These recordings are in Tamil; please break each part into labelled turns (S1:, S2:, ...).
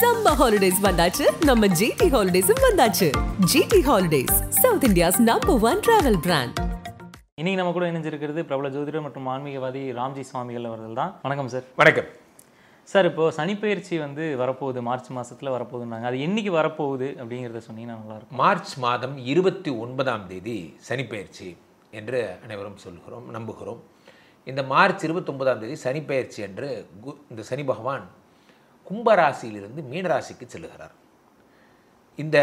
S1: Summer holidays வந்தாச்சு நம்ம GT Holidays வந்தாச்சு. GT Holidays, South India's #1 travel brand.
S2: இன்னைக்கு நம்ம கூட இணைஞ்சிருக்கிறது பிரபல ஜோதிடர் மற்றும் ஆன்மீகவாதி ராம்ஜி சுவாமிகள் அவர்கள் தான். வணக்கம் சார்.
S3: வணக்கம்
S2: சார். இப்போ சனிப்பெயர்ச்சி வரப்போகுது, மார்ச் மாதத்தில் வரப்போகுதுன்னாங்க. அது என்னைக்கு வரப்போகுது அப்படிங்கிறத சொன்னீங்கன்னா நல்லாயிருக்கும்.
S3: மார்ச் மாதம் 29ஆம் தேதி சனிப்பெயர்ச்சி என்று அனைவரும் நம்புகிறோம். இந்த மார்ச் 29ஆம் தேதி சனிப்பெயர்ச்சி என்று இந்த சனி பகவான் கும்பராசியிலிருந்து மீனராசிக்கு செல்லுகிறார். இந்த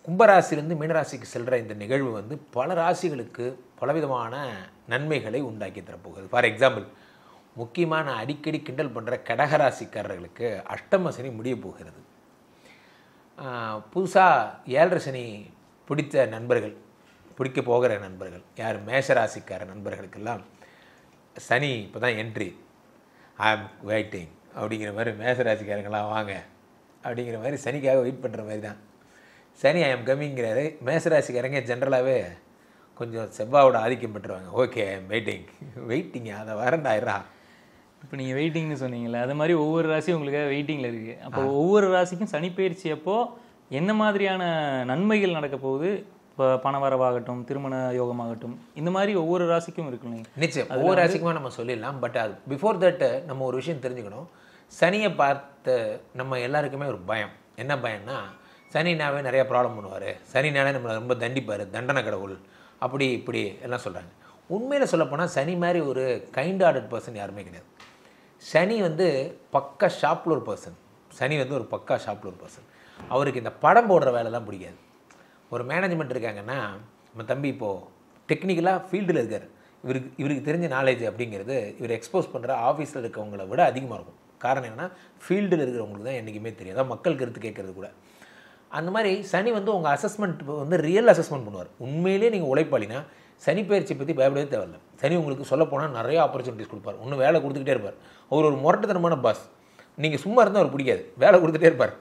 S3: கும்பராசியிலிருந்து மீனராசிக்கு செல்கிற இந்த நிகழ்வு பல ராசிகளுக்கு பலவிதமான நன்மைகளை உண்டாக்கி தரப்போகுது. ஃபார் எக்ஸாம்பிள், முக்கியமான அடிக்கடி கிண்டல் பண்ணுற கடகராசிக்காரர்களுக்கு அஷ்டம சனி முடிய போகிறது. புதுசாக 7.5 சனி பிடிக்க போகிற நண்பர்கள் யார், மேஷராசிக்கார நண்பர்களுக்கெல்லாம் சனி இப்போ தான் என்ட்ரி, ஐ ஆம் வெயிட்டிங் அப்படிங்கிற மாதிரி மேஷராசிக்காரங்களாம் வாங்க அப்படிங்கிற மாதிரி சனிக்காக வெயிட் பண்ணுற மாதிரி தான். சனி ஐ ஆம் கம்மிங்கிறாரு. மேஷராசிக்காரங்க ஜென்ரலாகவே கொஞ்சம் செவ்வாவோட ஆதிக்கம் பெற்றுருவாங்க. ஓகே, ஐ ஆம் வெயிட்டிங்க அதை வரண்டாயிரா.
S2: இப்போ நீங்கள் வெயிட்டிங்னு சொன்னீங்களே, அது மாதிரி ஒவ்வொரு ராசியும் உங்களுக்காக வெயிட்டிங்கில் இருக்குது. அப்போ ஒவ்வொரு ராசிக்கும் சனிப்பெயர்ச்சி அப்போ என்ன மாதிரியான நன்மைகள் நடக்க போகுது? இப்போ பணவரவாகட்டும், திருமண யோகமாகட்டும், இந்த மாதிரி ஒவ்வொரு ராசிக்கும் இருக்குல்ல.
S3: நிச்சயம் ஒவ்வொரு ராசிக்குமா நம்ம சொல்லிடலாம். பட் அது பிஃபோர் தட் நம்ம ஒரு விஷயம் தெரிஞ்சுக்கணும். சனியை பார்த்து நம்ம எல்லாருக்குமே ஒரு பயம். என்ன பயம்னா, சனினாவே நிறையா ப்ராப்ளம் பண்ணுவார், சனினாலே நம்மளை ரொம்ப தண்டிப்பார், தண்டனை கடவுள், அப்படி இப்படி எல்லாம் சொல்கிறாங்க. உண்மையில் சொல்லப்போனால் சனி மாதிரி ஒரு கைண்ட் ஹார்ட்டட் பர்சன் யாருமே கிடையாது. சனி பக்கா ஷாப்லூர் பர்சன். சனி ஒரு பக்கா ஷாப்லூர் பர்சன். அவருக்கு இந்த படம் போடுற வேலைலாம் பிடிக்காது. ஒரு மேனேஜ்மெண்ட் இருக்காங்கன்னா, நம்ம தம்பி இப்போது டெக்னிக்கலாக ஃபீல்டில் இருக்கார், இவருக்கு தெரிஞ்ச நாலேஜ் அப்படிங்கிறது இவர் எக்ஸ்போஸ் பண்ணுற ஆஃபீஸில் இருக்கவங்கள விட அதிகமாக இருக்கும். காரணம் என்னென்னா, ஃபீல்டில் இருக்கிறவங்களுக்கு தான் என்றைக்குமே தெரியும். அதான் மக்கள் கருத்து கேட்குறது கூட. அந்த மாதிரி சனி உங்கள் அசஸ்மெண்ட் ரியல் அசஸ்மெண்ட் பண்ணுவார். உண்மையிலே நீங்கள் உழைப்பாளினா சனி பயிற்சி பற்றி பயப்படவே தேவையில்லை. சனி உங்களுக்கு சொல்லப்போனால் நிறைய ஆப்பர்ச்சுனிட்டிஸ் கொடுப்பார். ஒன்றும் வேலை கொடுத்துக்கிட்டே இருப்பார். அவர் ஒரு முரட்டுத்தனமான பாஸ். நீங்கள் சும்மா இருந்தால் அவர் பிடிக்காது, வேலை கொடுத்துட்டே இருப்பார்.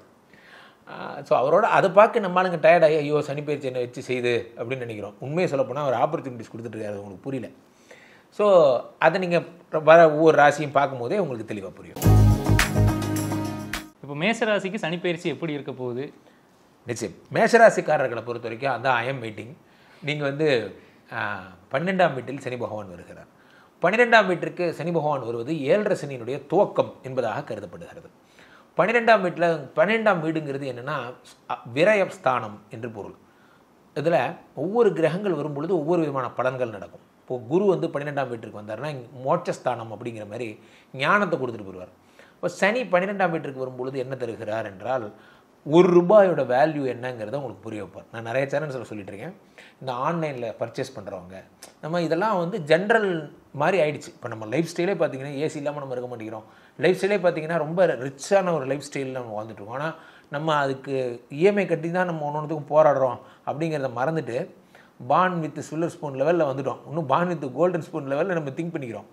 S3: ஸோ அவரோட அதை பார்க்க நம்மளுங்க டயர்டாகி ஐயோ சனி பயிற்சி என்ன வச்சு செய்யுது அப்படின்னு நினைக்கிறோம். உண்மையை சொல்லப்போனால் அவர் ஆப்பர்ச்சுனிட்டிஸ் கொடுத்துட்ருக்காரு, உங்களுக்கு புரியல. ஸோ அதை நீங்கள் வர ஒவ்வொரு ராசியும் பார்க்கும்போதே உங்களுக்கு தெளிவாக புரியும்.
S2: இப்போ மேஷராசிக்கு சனிப்பெயர்ச்சி எப்படி இருக்க போகுது?
S3: நிச்சயம் மேஷராசிக்காரர்களை பொறுத்த வரைக்கும் அதான் ஐ எம் வெயிட்டிங். நீங்கள் 12ஆம் வீட்டில் சனி பகவான் வருகிறார். 12ஆம் வீட்டிற்கு சனி பகவான் வருவது 7.5 சனியினுடைய துவக்கம் என்பதாக கருதப்படுகிறது. 12ஆம் வீட்டில் 12ஆம் வீடுங்கிறது என்னென்னா விரயஸ்தானம் என்று பொருள். இதில் ஒவ்வொரு கிரகங்கள் வரும்பொழுது ஒவ்வொரு விதமான பலன்கள் நடக்கும். இப்போது குரு 12ஆம் வீட்டிற்கு வந்தார்னா மோட்சஸ்தானம் அப்படிங்கிற மாதிரி ஞானத்தை கொடுத்துட்டு போடுவார். இப்போ சனி 12ஆம் வீட்டிற்கு வரும்பொழுது என்ன தருகிறார் என்றால், ₹1 வேல்யூ என்னங்கிறத உங்களுக்கு புரிய வைப்பார். நான் நிறைய சேனல்ஸில் சொல்லிட்டு இருக்கேன். இந்த ஆன்லைனில் பர்ச்சேஸ் பண்ணுறவங்க நம்ம இதெல்லாம் ஜென்ரல் மாதிரி ஆயிடுச்சு. இப்போ நம்ம லைஃப் ஸ்டைலே பார்த்திங்கன்னா ஏசி இல்லாமல் நம்ம இருக்க மாட்டேங்கிறோம். லைஃப் ஸ்டைலே பார்த்திங்கன்னா ரொம்ப ரிச்சான ஒரு லைஃப் ஸ்டைலில் நம்ம வாழ்ந்துட்டுருக்கோம். ஆனால் நம்ம அதுக்கு இஎம்ஐ கட்டி தான் நம்ம ஒன்றுத்துக்கும் போராடுறோம் அப்படிங்கிறத மறந்துட்டு பான் வித் சில்வர் ஸ்பூன் லெவலில் வந்துட்டோம். இன்னும் பான் வித் கோல்டன் ஸ்பூன் லெவலில் நம்ம திங்க் பண்ணிக்கிறோம்.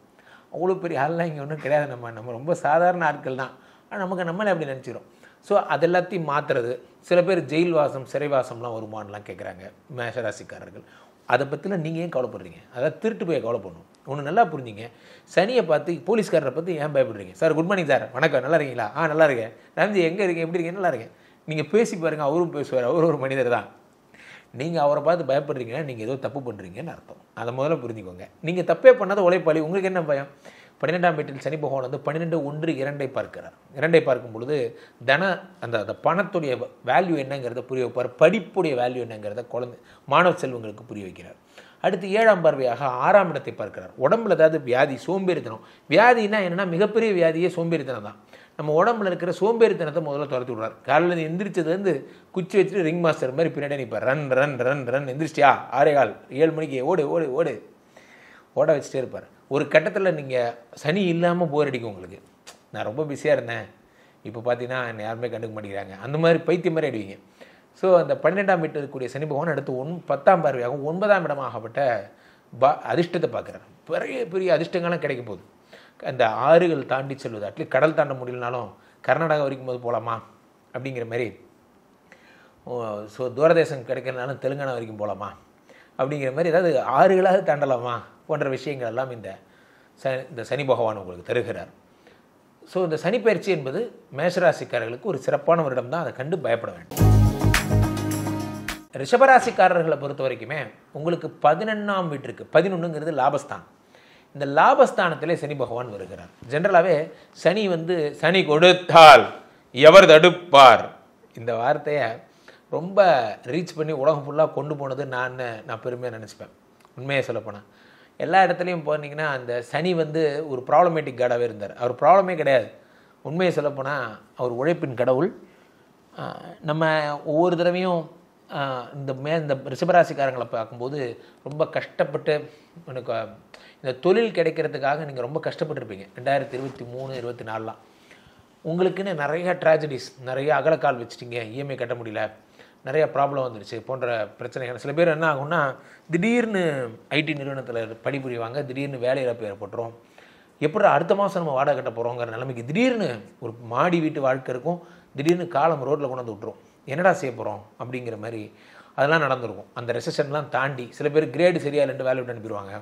S3: அவ்வளோ பெரிய ஆள்லாம் இங்கே ஒன்றும் கிடையாது. நம்ம ரொம்ப சாதாரண ஆட்கள் தான். ஆனால் நமக்கு நம்மளே அப்படி நினச்சிக்கிறோம். ஸோ அது எல்லாத்தையும் மாற்றுறது. சில பேர் ஜெயில் வாசம், சிறைவாசம்லாம் வருமானலாம் கேட்குறாங்க மேஷராசிக்காரர்கள். அதை பற்றிலாம் நீங்கள் ஏன் கவலைப்படுறீங்க? அதாவது திருட்டு போய் கவலைப்படணும். ஒன்று நல்லா புரிஞ்சிங்க. சனியை பார்த்து போலீஸ்காரரை பார்த்து ஏன் பயப்படுறீங்க? சார் குட் மார்னிங் சார், வணக்கம், நல்லா இருக்கீங்களா? நல்லா இருக்கேன். ராம்ஜி எங்கே இருக்கீங்க, எப்படி இருக்கீங்க? நல்லா இருக்கேன். நீங்கள் பேசி பாருங்கள், அவரும் பேசுவார். அவர் ஒரு மனிதர் தான். நீங்கள் அவரை பார்த்து பயப்படுறீங்கன்னா நீங்கள் ஏதோ தப்பு பண்ணுறீங்கன்னு அர்த்தம். அதை முதல்ல புரிஞ்சுக்கோங்க. நீங்கள் தப்பே பண்ணாத உழைப்பாளி, உங்களுக்கு என்ன பயம்? 12ஆம் வீட்டில் சனி பகவான் 12.1.2 பார்க்கிறார். 2 பார்க்கும் பொழுது அந்த பணத்துடைய வேல்யூ என்னங்கிறத புரிய வைப்பார். படிப்புடைய வேல்யூ என்னங்கிறத மாணவ செல்வங்களுக்கு புரிய வைக்கிறார். அடுத்து 7ஆம் பார்வையாக 6ஆம் இடத்தை பார்க்கிறார். உடம்புல ஏதாவது வியாதி, சோம்பேறித்தனம். வியாதினா என்னென்னா மிகப்பெரிய வியாதியே சோம்பேறித்தனம் தான். நம்ம உடம்புல இருக்கிற சோம்பேறித்தனத்தை முதல்ல துரத்தி விடுறார். காலையில் எந்திரிச்சதுலேருந்து குச்சி வச்சுட்டு ரிங் மாஸ்டர் மாதிரி பின்னாடி நிற்பார். ரன் ரன் ரன் ரன், எந்திரிச்சியா 6:15 7 மணிக்கு ஓடு ஓடு ஓடு ஓட வச்சுட்டே இருப்பார். ஒரு கட்டத்தில் நீங்கள் சனி இல்லாமல் போர் அடிக்கும் உங்களுக்கு. நான் ரொம்ப பிஸியாக இருந்தேன், இப்போ பார்த்தீங்கன்னா என்னை யாருமே கண்டுக்க மாட்டேங்கிறாங்க, அந்த மாதிரி பைத்தியம் மாதிரி ஆயிடுவீங்க. ஸோ அந்த 12ஆம் வீட்டில் இருக்கக்கூடிய சனி பகவான் அடுத்து 10ஆம் பார்வையாகவும் 9ஆம் இடமாகப்பட்ட அதிர்ஷ்டத்தை பார்க்குறாரு. பெரிய பெரிய அதிர்ஷ்டங்கள்லாம் கிடைக்க போகுது. அந்த ஆறுகள் தாண்டி செல்வது, அட்லீஸ்ட் கடல் தாண்ட முடியலனாலும் கர்நாடகா வரைக்கும் போது போகலாமா அப்படிங்கிற மாதிரி. ஸோ தூரதேசம் கிடைக்கிறதுனாலும் தெலுங்கானா வரைக்கும் போகலாமா அப்படிங்கிற மாதிரி, ஏதாவது ஆறுகளாக தாண்டலாமா போன்ற விஷயங்கள் எல்லாம் இந்த சனி பகவான் உங்களுக்கு தருகிறார். ஸோ இந்த சனிப்பெயர்ச்சி என்பது மேஷராசிக்காரர்களுக்கு ஒரு சிறப்பான ஒரு இடம் தான், அதை கண்டு பயப்பட வேண்டும். ரிஷபராசிக்காரர்களை பொறுத்த வரைக்குமே உங்களுக்கு 11ஆம் வீட்டிற்கு 11ங்கிறது லாபஸ்தானம். இந்த லாபஸ்தானத்திலே சனி பகவான் வருகிறார். ஜென்ரலாகவே சனி சனி கொடுத்தால் எவர் தடுப்பார், இந்த வார்த்தையை ரொம்ப ரீச் பண்ணி உலகம் ஃபுல்லாக கொண்டு போனது நான் பெருமையாக நினச்சிப்பேன். உண்மையை சொல்லப்போனால் எல்லா இடத்துலையும் போனீங்கன்னா அந்த சனி ஒரு ப்ராப்ளமேட்டிக் காடாகவே இருந்தார். அவர் ப்ராப்ளமே கிடையாது. உண்மையை சொல்லப்போனால் அவர் உழைப்பின் கடவுள். நம்ம ஒவ்வொரு தடவையும் இந்த ரிஷபராசிக்காரங்களை பார்க்கும்போது ரொம்ப கஷ்டப்பட்டு எனக்கு இந்த தொழில் கிடைக்கிறதுக்காக நீங்கள் ரொம்ப கஷ்டப்பட்டுருப்பீங்க. 2023, 24 உங்களுக்குன்னு நிறையா ட்ராஜடிஸ், நிறைய அகலக்கால் வச்சுட்டிங்க, இஎம்ஐ கட்ட முடியல, நிறையா ப்ராப்ளம் வந்துடுச்சு போன்ற பிரச்சனைகள். சில பேர் என்ன ஆகும்னா திடீர்னு ஐடி நிறுவனத்தில் பணிபுரிவாங்க, திடீர்னு வேலை இழப்பு ஏற்பட்டுரும். எப்படி அடுத்த மாதம் நம்ம வாடகை கட்ட போகிறோங்கிற நிலைமைக்கு திடீர்னு ஒரு மாடி வீட்டு வாழ்க்கை இருக்கும், திடீர்னு காலம் ரோட்டில் கொண்டு வந்து விட்டுரும். என்னடா செய்ய போகிறோம் அப்படிங்கிற மாதிரி அதெல்லாம் நடந்திருக்கும். அந்த ரெசெஷன்லாம் தாண்டி சில பேர் கிரேடு சரியாக 2 வேலை விட்டு அனுப்பிடுவாங்க.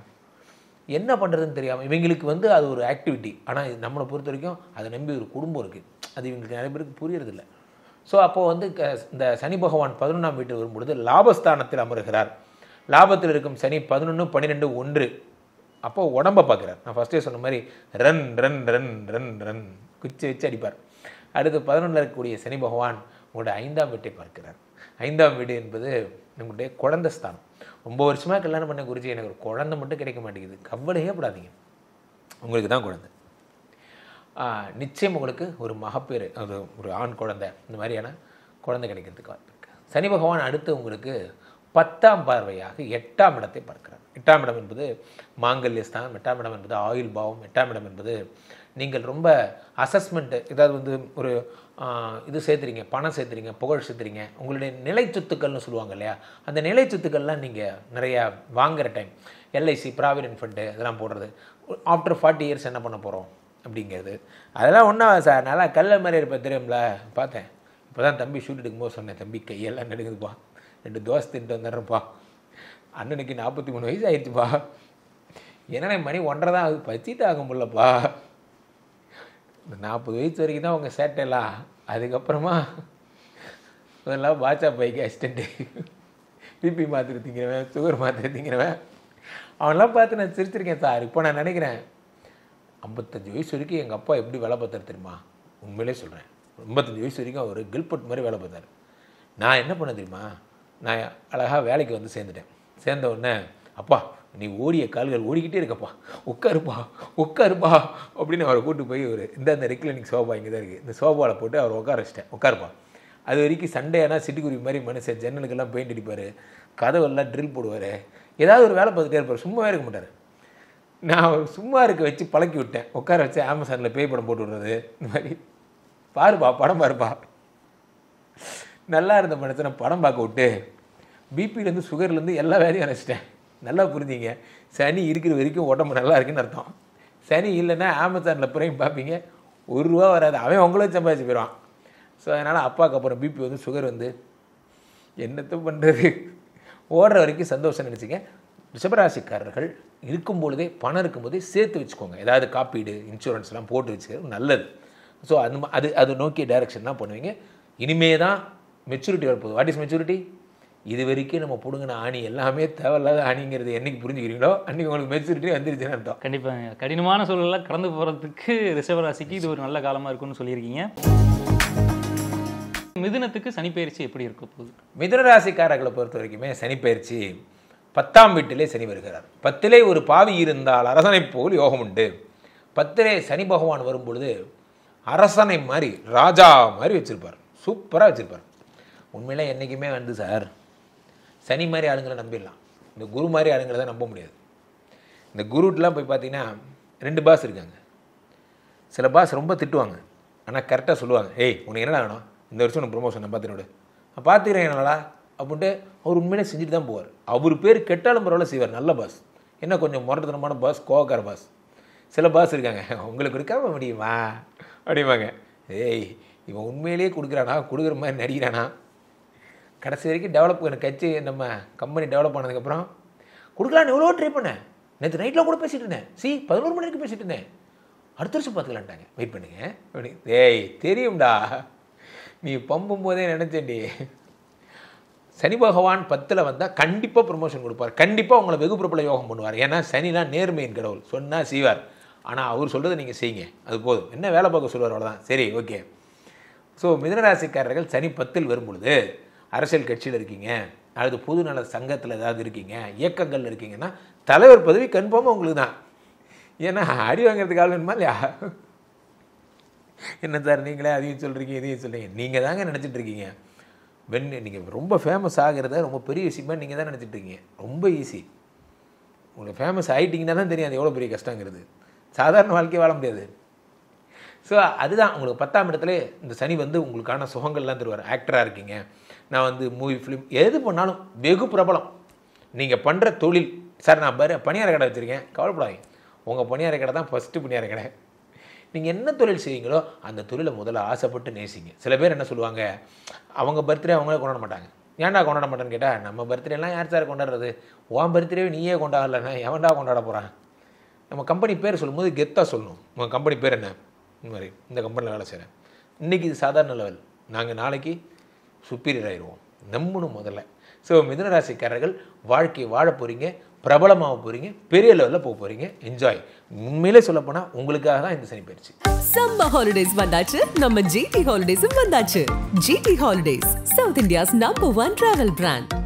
S3: என்ன பண்ணுறதுன்னு தெரியாமல் இவங்களுக்கு அது ஒரு ஆக்டிவிட்டி. ஆனால் நம்மளை பொறுத்த வரைக்கும் அதை நம்பி ஒரு குடும்பம் இருக்குது. அது இவங்களுக்கு நிறைய பேருக்கு புரியறதில்லை. ஸோ அப்போது இந்த சனி பகவான் 11ஆம் வீட்டில் வரும்பொழுது லாபஸ்தானத்தில் அமருகிறார். லாபத்தில் இருக்கும் சனி 11, 12, 1 அப்போது உடம்பை பார்க்குறார். நான் ஃபஸ்ட்டே சொன்ன மாதிரி run run run run run குச்சி வச்சு அடிப்பார். அடுத்து 11 இருக்கக்கூடிய சனி பகவான் உங்களுடைய 5ஆம் வீட்டை பார்க்கிறார். 5ஆம் வீடு என்பது நம்மளுடைய குழந்தை ஸ்தானம். ரொம்ப வருஷமாக கல்யாணம் பண்ண குறித்து எனக்கு ஒரு குழந்தை மட்டும் கிடைக்க மாட்டேங்குது, கவலையே படாதீங்க, உங்களுக்கு தான் குழந்தை. நிச்சயம் உங்களுக்கு ஒரு மகப்பேறு, ஒரு ஆண் குழந்தை, இந்த மாதிரியான குழந்தை கிடைக்கிறதுக்கு வாய்ப்பு இருக்குது. சனி பகவான் அடுத்து உங்களுக்கு 10ஆம் பார்வையாக 8ஆம் இடத்தை பார்க்கிறார். 8ஆம் இடம் என்பது மாங்கல்யஸ்தானம், 8ஆம் இடம் என்பது ஆயுள் பாவம், 8ஆம் இடம் என்பது நீங்கள் ரொம்ப அசஸ்மெண்ட்டு, ஏதாவது ஒரு இது சேர்த்துறீங்க, பணம் சேர்த்துறீங்க, புகழ் சேர்த்துறீங்க, உங்களுடைய நிலை சொத்துக்கள்னு சொல்லுவாங்க இல்லையா, அந்த நிலை சொத்துக்கள்லாம் நீங்கள் நிறையா வாங்குகிற டைம், எல்ஐசி, ப்ராவிடென்ட் ஃபண்டு இதெல்லாம் போடுறது. ஆஃப்டர் 40 இயர்ஸ் என்ன பண்ண போகிறோம் அப்படிங்கிறது அதெல்லாம் ஒன்றும் சார். நல்லா கல்ல மாதிரி இருப்பேன் தெரியும்ல, பார்த்தேன். இப்போ தான் தம்பி ஷூட் எடுக்கும்போது சொன்னேன், தம்பி கையெல்லாம் நடுங்குதுப்பா, 2 தோசை தின்ட்டு வந்துடுறேன்ப்பா, அண்ணனுக்கு 43 வயசு ஆயிடுச்சுப்பா, என்னென்ன மணி 1:30 தான் ஆகுது, பச்சிட்டு ஆக முடியலப்பா. இந்த 40 வயசு வரைக்கும் தான் உங்கள் சேட்டைலாம், அதுக்கப்புறமா இதெல்லாம் பாட்சா பைக்கு அசிஸ்டண்ட்டு, பிபி மாத்திரை திங்கிறவன், சுகர் மாத்திரை திங்கிறவன், அவனெல்லாம் பார்த்து நான் சிரிச்சிருக்கேன் சார். இப்போ நான் நினைக்கிறேன் 55 வயசு வரைக்கும் எங்கள் அப்பா எப்படி வேலை பார்த்தாரு தெரியுமா? உண்மையிலே சொல்கிறேன், 55 வயசு வரைக்கும் அவர் கில்பட் மாதிரி வேலை பார்த்தார். நான் என்ன பண்ண தெரியுமா, நான் அழகாக வேலைக்கு சேர்ந்துட்டேன். சேர்ந்த உடனே, அப்பா நீ ஓடிய கால்கள் ஓடிக்கிட்டே இருக்கப்பா, உட்காருப்பா அப்படின்னு அவரை கூப்பிட்டு போய் இந்த ரெக்லைனிங் சோபா இங்கே தான் இருக்குது, இந்த சோபாவில் போட்டு அவர் உட்கார வச்சிட்டேன், உட்காருப்பா. அது வரைக்கும் சண்டே ஆனால் சிட்டுக்குருவி மாதிரி மனுஷன் ஜன்னலுக்கெல்லாம் பெயிண்ட் அடிப்பார், கதவெல்லாம் ட்ரில் போடுவார், ஏதாவது ஒரு வேலை பார்த்துட்டே இருப்பார், சும்மாவே இருக்க மாட்டார். நான் சும்மா இருக்க வச்சு பழக்கி விட்டேன், உட்கார வச்சு அமேசானில் பேய் படம் போட்டு விடுறது, இந்த மாதிரி பாருப்பா படம் பாருப்பா. நல்லா இருந்த மனுஷனை படம் பார்க்க விட்டு பிபிலேருந்து சுகர்லேருந்து எல்லா வேலையும் அரைச்சிட்டேன். நல்லா புரிஞ்சிங்க, சனி இருக்கிற வரைக்கும் உடம்பு நல்லா இருக்குன்னு அர்த்தம். சனி இல்லைன்னா அமேசானில் பிரைம் பார்ப்பீங்க, ₹1 வராது, அவன் உங்களே சம்பாதிச்சு போயிடுவான். ஸோ அதனால் அப்பாவுக்கு அப்புறம் பிபி சுகர் என்னத்தை பண்ணுறது, ஓடுற வரைக்கும் சந்தோஷம் நினச்சிங்க. ரிஷபராசிக்காரர்கள் இருக்கும்பொழுதே, பணம் இருக்கும்போதே சேர்த்து வச்சுக்கோங்க. ஏதாவது காப்பீடு, இன்சூரன்ஸ்லாம் போட்டு வச்சுக்கிறது நல்லது. ஸோ அது நோக்கிய டைரக்ஷன் தான் பண்ணுவீங்க. இனிமே தான் மெச்சூரிட்டி வரப்போகுது. What is maturity? இது வரைக்கும் நம்ம பிடுங்கின ஆணி எல்லாமே தேவையில்லாத ஆணிங்கிறது என்னைக்கு புரிஞ்சுக்கிறீங்களோ அன்றைக்கி உங்களுக்கு மெச்சூரிட்டி வந்துருச்சுன்னு அர்த்தம்.
S2: கண்டிப்பாக கடினமான சூழலெல்லாம் கடந்து போகிறதுக்கு ரிஷபராசிக்கு இது ஒரு நல்ல காலமாக இருக்குன்னு சொல்லியிருக்கீங்க. மிதுனத்துக்கு சனிப்பெயர்ச்சி எப்படி இருக்க போகுது?
S3: மிதுன ராசிக்காரர்களை பொறுத்த வரைக்குமே சனிப்பெயர்ச்சி 10ஆம் வீட்டிலே சனி வருகிறார். 10லே ஒரு பாவி இருந்தால் அரசனை போல் யோகம் உண்டு. 10லே சனி பகவான் வரும்பொழுது அரசனை மாதிரி, ராஜா மாதிரி வச்சுருப்பார், சூப்பராக வச்சுருப்பார். உண்மையிலே என்றைக்குமே சார் சனி மாதிரி ஆளுங்களை நம்பிடலாம், இந்த குரு மாதிரி ஆளுங்களை தான் நம்ப முடியாது. இந்த குருட்டெலாம் போய் பார்த்தீங்கன்னா 2 பாஸ் இருக்காங்க. சில பாஸ் ரொம்ப திட்டுவாங்க, ஆனால் கரெக்டாக சொல்லுவாங்க, ஏய் உனக்கு என்னடா வேணும், இந்த வருஷம் உனக்கு ப்ரொமோஷன் நான் பார்த்துனோடு, நான் பார்த்துக்கிறேன் என்னடா அப்படின்ட்டு அவர் உண்மையிலே செஞ்சுட்டு தான் போவார். அவர் பேர் கெட்டாலும் பரவாயில்ல செய்வார். நல்ல பாஸ். என்ன கொஞ்சம் முரட்டுத்தனமான பாஸ், கோவக்கார பாஸ். சில பாஸ் இருக்காங்க, உங்களுக்கு கொடுக்காம முடியுமா அப்படிவாங்க. ஏய் இவன் உண்மையிலேயே கொடுக்குறானா, கொடுக்குற மாதிரி நடிக்கிறானா, கடைசி வரைக்கும் டெவலப் கட்சி நம்ம கம்பெனி டெவலப் ஆனதுக்கப்புறம் கொடுக்கலான்னு எவ்வளோ ட்ரை பண்ணேன், நேற்று நைட்டில் கூட பேசிகிட்டு இருந்தேன், 11 மணி வரைக்கும் பேசிகிட்டு இருந்தேன், அடுத்த வருஷம் பார்த்துக்கலான்ட்டாங்க. வெயிட் பண்ணுங்க அப்படி. ஏய் தெரியும்டா, நீ பம்பும் போதே நினச்சேன்டி, சனி பகவான் 10ல் வந்தால் கண்டிப்பாக ப்ரொமோஷன் கொடுப்பார், கண்டிப்பாக உங்களை வெகு பிரபல யோகம் பண்ணுவார். ஏன்னா சனிலாம் நேர்மையின் கடவுள், சொன்னால் செய்வார். ஆனால் அவர் சொல்கிறத நீங்கள் செய்யுங்க, அது போதும். என்ன வேலை பார்க்க சொல்லுவார், அவ்வளோதான். சரி, ஓகே. ஸோ மிதுனராசிக்காரர்கள் சனி 10ல் வரும் பொழுது அரசியல் கட்சியில் இருக்கீங்க, அல்லது பொது நல சங்கத்தில் ஏதாவது இருக்கீங்க, இயக்கங்கள் இருக்கீங்கன்னா தலைவர் பதவி கன்ஃபார்மாக உங்களுக்கு தான். ஏன்னா அடி வாங்கிறதுக்கு ஆள் வேணுமா இல்லையா? என்ன சார் நீங்களே அதையும் சொல்கிறீங்க இதையும் சொல்கிறீங்க, நீங்கள் தாங்க நினச்சிட்டு இருக்கீங்க. நீங்கள் ரொம்ப ஃபேமஸ் ஆகிறத ரொம்ப பெரிய விஷயமா நீங்கள் தான் நினச்சிட்டு இருக்கீங்க. ரொம்ப ஈஸி. உங்களுக்கு ஃபேமஸ் ஆகிட்டிங்கன்னா தான் தெரியும் அது எவ்வளோ பெரிய கஷ்டங்கிறது. சாதாரண வாழ்க்கையை வாழ முடியாது. ஸோ அதுதான் உங்களுக்கு 10ஆம் இடத்துல இந்த சனி வந்து உங்களுக்கான சுகங்கள்லாம் தருவார். ஆக்டராக இருக்கீங்க, நான் வந்து மூவி ஃபிலிம் எது பண்ணாலும் வெகு பிரபலம். நீங்கள் பண்ணுற தொழில், சார் நான் பணியார கடை வச்சுருக்கேன், கவலைப்படாதீங்க, உங்கள் பணியார கடை தான் ஃபஸ்ட்டு பணியார கடை. நீங்கள் என்ன தொழில் செய்வீங்களோ அந்த தொழிலை முதல்ல ஆசைப்பட்டு நேசிங்க. சில பேர் என்ன சொல்லுவாங்க, அவங்க பர்த்டே அவங்களே கொண்டாட மாட்டாங்க. ஏன்டா கொண்டாட மாட்டேன்னு கேட்டால், நம்ம பர்த்டேலாம் யார் சார் கொண்டாடுறது, உன் பர்த்டேவே நீயே கொண்டாடலன்னா எவன்டா கொண்டாட போகிறான். நம்ம கம்பெனி பேர் சொல்லும்போது கெத்தாக சொல்லணும், உங்கள் கம்பெனி பேர் என்ன, இந்த மாதிரி இந்த கம்பெனியில் வேலை செய்கிறேன், இன்றைக்கி இது சாதாரண லெவல், நாங்கள் நாளைக்கு சுப்பீரியர் ஆயிடுவோம், நம்பணும் முதல்ல. ஸோ மிதுனராசிக்காரர்கள் வாழ்க்கையை வாழ போகிறீங்க, பிரபலமாக போகிறீங்க, பெரிய லெவலில் போக போகிறீங்க. என்ஜாய். உண்மையிலே சொல்லப்போனால் உங்களுக்காக தான் இந்த சனி பயிற்சி.
S1: சம்மர் ஹாலிடேஸ் வந்தாச்சு, நம்ம ஜிடி ஹாலிடேஸும் வந்தாச்சு. GT holidays, south India's number 1 travel brand.